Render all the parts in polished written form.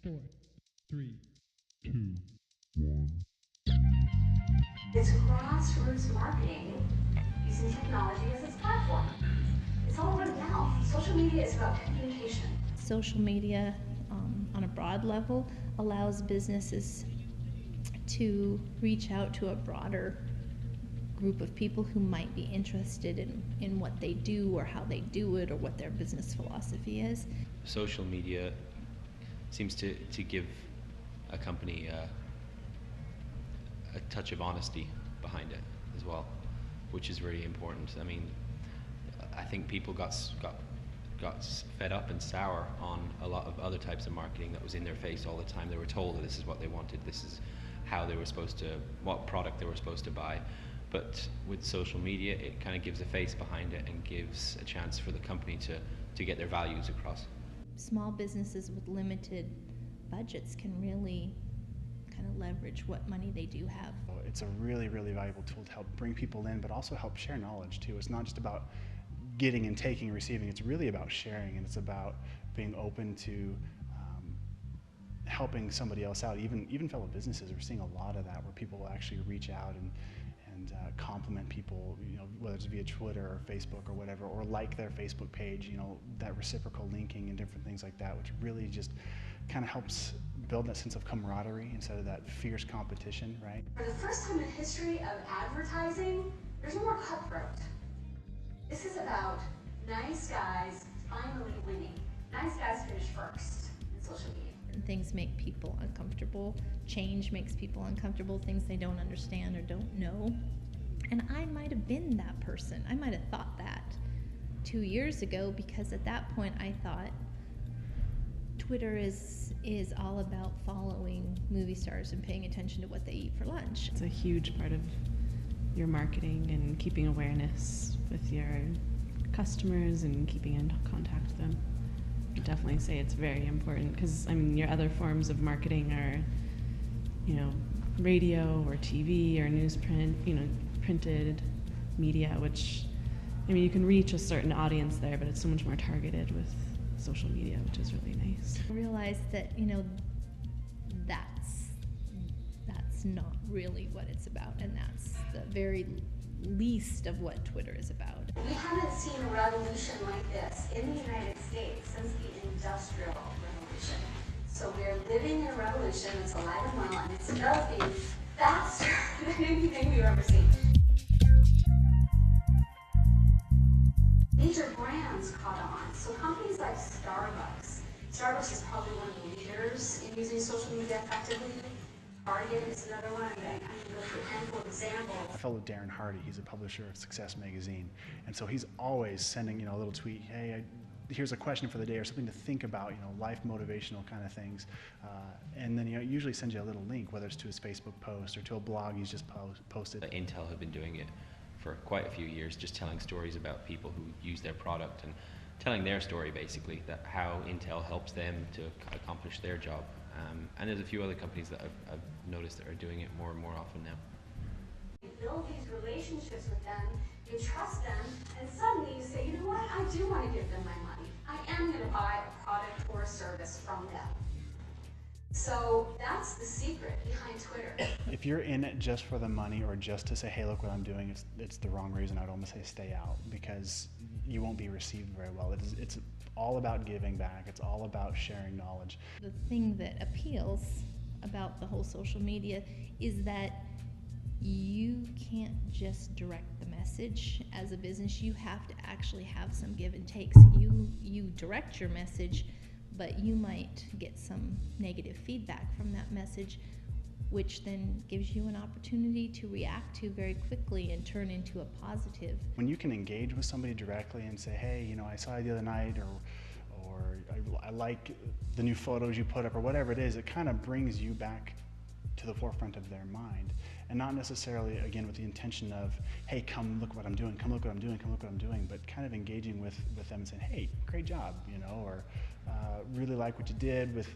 4, 3, 2, 1. It's grassroots marketing using technology as its platform. It's all word of mouth. Social media is about communication. Social media, on a broad level, allows businesses to reach out to a broader group of people who might be interested in what they do or how they do it or what their business philosophy is. Social media seems to give a company a touch of honesty behind it as well, which is really important. I mean, I think people got fed up and sour on a lot of other types of marketing that was in their face all the time. They were told that this is what they wanted, this is how they were supposed to, what product they were supposed to buy. But with social media, it kind of gives a face behind it and gives a chance for the company to get their values across. Small businesses with limited budgets can really kind of leverage what money they do have. It's a really, really valuable tool to help bring people in, but also help share knowledge too. It's not just about getting and taking and receiving, it's really about sharing, and it's about being open to helping somebody else out, even fellow businesses. We're seeing a lot of that where people will actually reach out and compliment people, whether it's via Twitter or Facebook or whatever, or like their Facebook page, that reciprocal linking and different things like that, which really just kind of helps build that sense of camaraderie instead of that fierce competition, right? For the first time in the history of advertising, there's no more cutthroat. This is about nice guys finally winning. Nice guys finish first in social media. Things make people uncomfortable. Change makes people uncomfortable, things they don't understand or don't know. And I might have been that person. I might have thought that 2 years ago, because at that point I thought Twitter is all about following movie stars and paying attention to what they eat for lunch. It's a huge part of your marketing and keeping awareness with your customers and keeping in contact with them. I definitely say it's very important because, your other forms of marketing are, radio or TV or newsprint, printed media, which, you can reach a certain audience there, but it's so much more targeted with social media, which is really nice. I realized that, that's not really what it's about, and that's the very least of what Twitter is about. We haven't seen a revolution like this in the United States since the Industrial Revolution. So we're living in a revolution that's alive and well, and it's developing faster than anything we've ever seen. Major brands caught on. So companies like Starbucks. Starbucks is probably one of the leaders in using social media effectively. Target is another one. I can go through a handful of examples. I follow Darren Hardy. He's a publisher of Success Magazine, and so he's always sending a little tweet. Hey, here's a question for the day, or something to think about. Life motivational kind of things, and then he usually sends you a little link, whether it's to his Facebook post or to a blog he's just posted. Intel have been doing it for quite a few years, just telling stories about people who use their product and telling their story, basically, that how Intel helps them to accomplish their job. And there's a few other companies that I've noticed that are doing it more and more often now. You build these relationships with them, you trust them, and suddenly you say, you know what, I do want to give them my money. I am going to buy a product or a service from them. So that's the secret behind Twitter. If you're in it just for the money or just to say, hey, look what I'm doing, it's the wrong reason. I'd almost say stay out, because you won't be received very well. It's all about giving back. It's all about sharing knowledge. The thing that appeals about the whole social media is that you can't just direct the message as a business. You have to actually have some give and take. So you direct your message, but you might get some negative feedback from that message, which then gives you an opportunity to react to very quickly and turn into a positive. When you can engage with somebody directly and say, hey, I saw you the other night, or I like the new photos you put up, or whatever it is, it kind of brings you back to the forefront of their mind. And not necessarily, again, with the intention of, hey, come look what I'm doing, come look what I'm doing, come look what I'm doing, but kind of engaging with them and saying, hey, great job, or really like what you did with,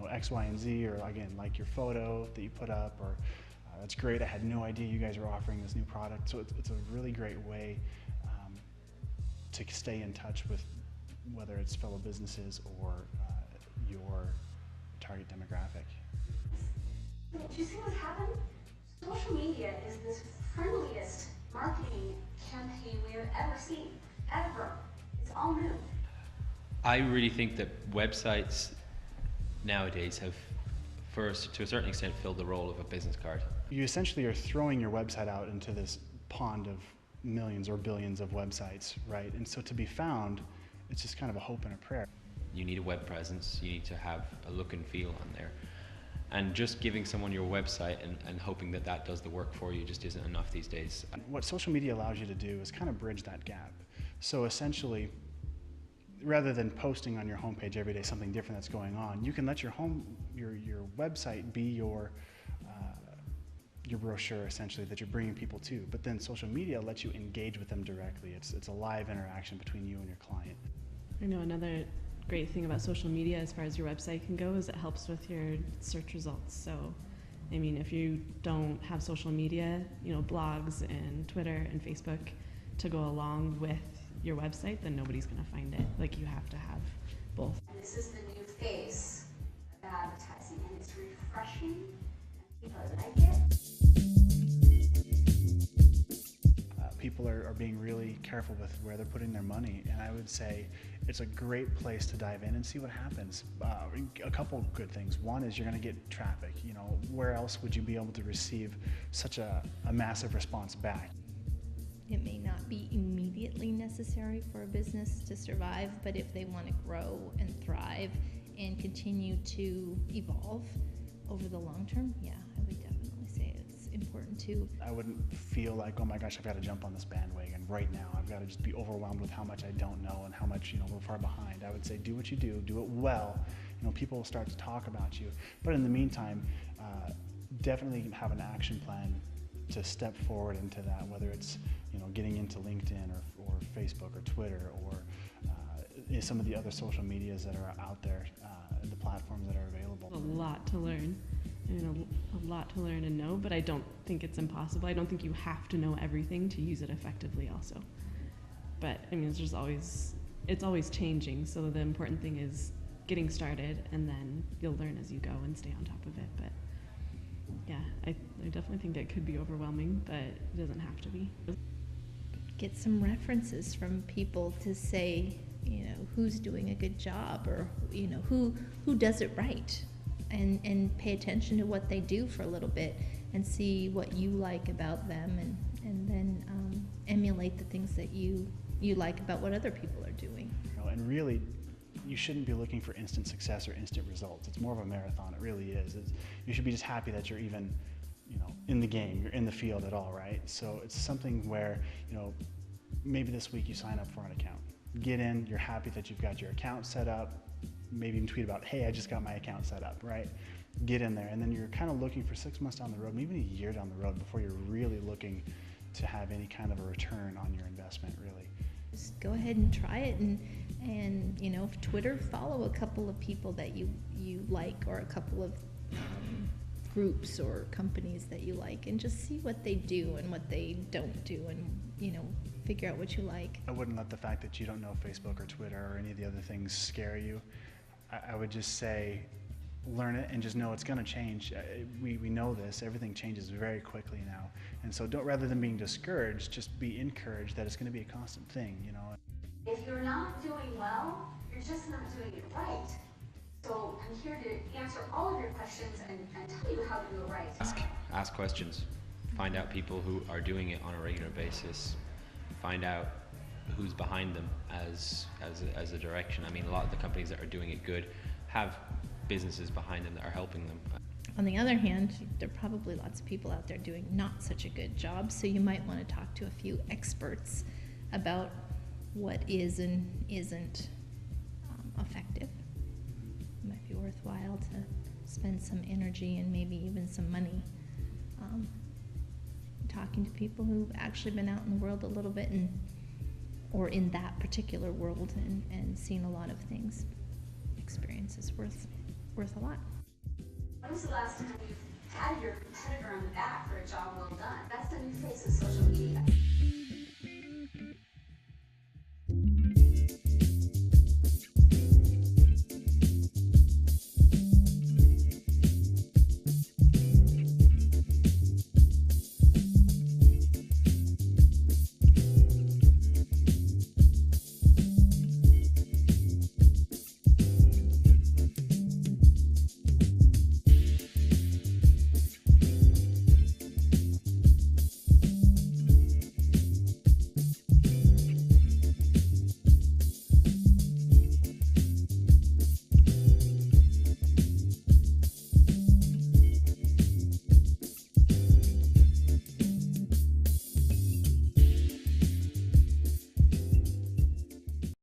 X, Y, and Z, or again, like your photo that you put up, or that's great, I had no idea you guys were offering this new product. So it's a really great way to stay in touch with, whether it's fellow businesses or your target demographic. Do you see what's happened? Social media is this friendliest marketing campaign we have ever seen, ever. It's all new. I really think that websites nowadays have, first, to a certain extent, filled the role of a business card. You essentially are throwing your website out into this pond of millions or billions of websites, right? And so to be found, it's just kind of a hope and a prayer. You need a web presence, you need to have a look and feel on there. And just giving someone your website and hoping that that does the work for you just isn't enough these days. What social media allows you to do is kind of bridge that gap. So essentially, rather than posting on your homepage every day something different that's going on, you can let your website be your brochure, essentially, that you're bringing people to. But then social media lets you engage with them directly. It's a live interaction between you and your client. I know another great thing about social media as far as your website can go is it helps with your search results. So, I mean, if you don't have social media, blogs and Twitter and Facebook to go along with your website, then nobody's going to find it. Like, you have to have both. And this is the new face of advertising, and it's refreshing, and people like it. People are being really careful with where they're putting their money, and I would say it's a great place to dive in and see what happens. A couple good things. One is you're going to get traffic. Where else would you be able to receive such a massive response back? It may not be immediately necessary for a business to survive, but if they want to grow and thrive and continue to evolve over the long term, yeah, I would definitely say it's important to. I wouldn't feel like, oh my gosh, I've got to jump on this bandwagon right now. I've got to just be overwhelmed with how much I don't know and how much we're far behind. I would say do what you do it well. People will start to talk about you. But in the meantime, definitely have an action plan to step forward into that, whether it's getting into LinkedIn or Facebook or Twitter or some of the other social medias that are out there, the platforms that are available. A lot to learn. A lot to learn and know, but I don't think it's impossible. I don't think you have to know everything to use it effectively also. But it's always changing, so the important thing is getting started, and then you'll learn as you go and stay on top of it. But yeah, I definitely think it could be overwhelming, but it doesn't have to be. Get some references from people to say, who's doing a good job, or who does it right, and pay attention to what they do for a little bit and see what you like about them, and then emulate the things that you like about what other people are doing. And really, you shouldn't be looking for instant success or instant results. It's more of a marathon. It really is. You should be just happy that you're even, in the game, you're in the field at all, right? So it's something where, maybe this week you sign up for an account. Get in, you're happy that you've got your account set up, maybe even tweet about, hey, I just got my account set up, right? Get in there, and then you're kind of looking for 6 months down the road, maybe a year down the road before you're really looking to have any kind of a return on your investment, really. Just go ahead and try it, and Twitter, follow a couple of people that you like, or a couple of groups or companies that you like, and just see what they do and what they don't do, and figure out what you like. I wouldn't let the fact that you don't know Facebook or Twitter or any of the other things scare you. I would just say learn it and just know it's going to change. We know this. Everything changes very quickly now. And so rather than being discouraged, just be encouraged that it's going to be a constant thing, If you're not doing well, you're just not doing it right. So I'm here to answer all of your questions and tell you how to do it right. Ask questions. Find out people who are doing it on a regular basis. Find out who's behind them as a direction. A lot of the companies that are doing it good have businesses behind them that are helping them. On the other hand, there are probably lots of people out there doing not such a good job, so you might want to talk to a few experts about what is and isn't effective. It might be worthwhile to spend some energy and maybe even some money talking to people who've actually been out in the world a little bit, or in that particular world, and seen a lot of things. Experience is worth a lot. When was the last time you patted your competitor on the back for a job well done? That's the new face of social media.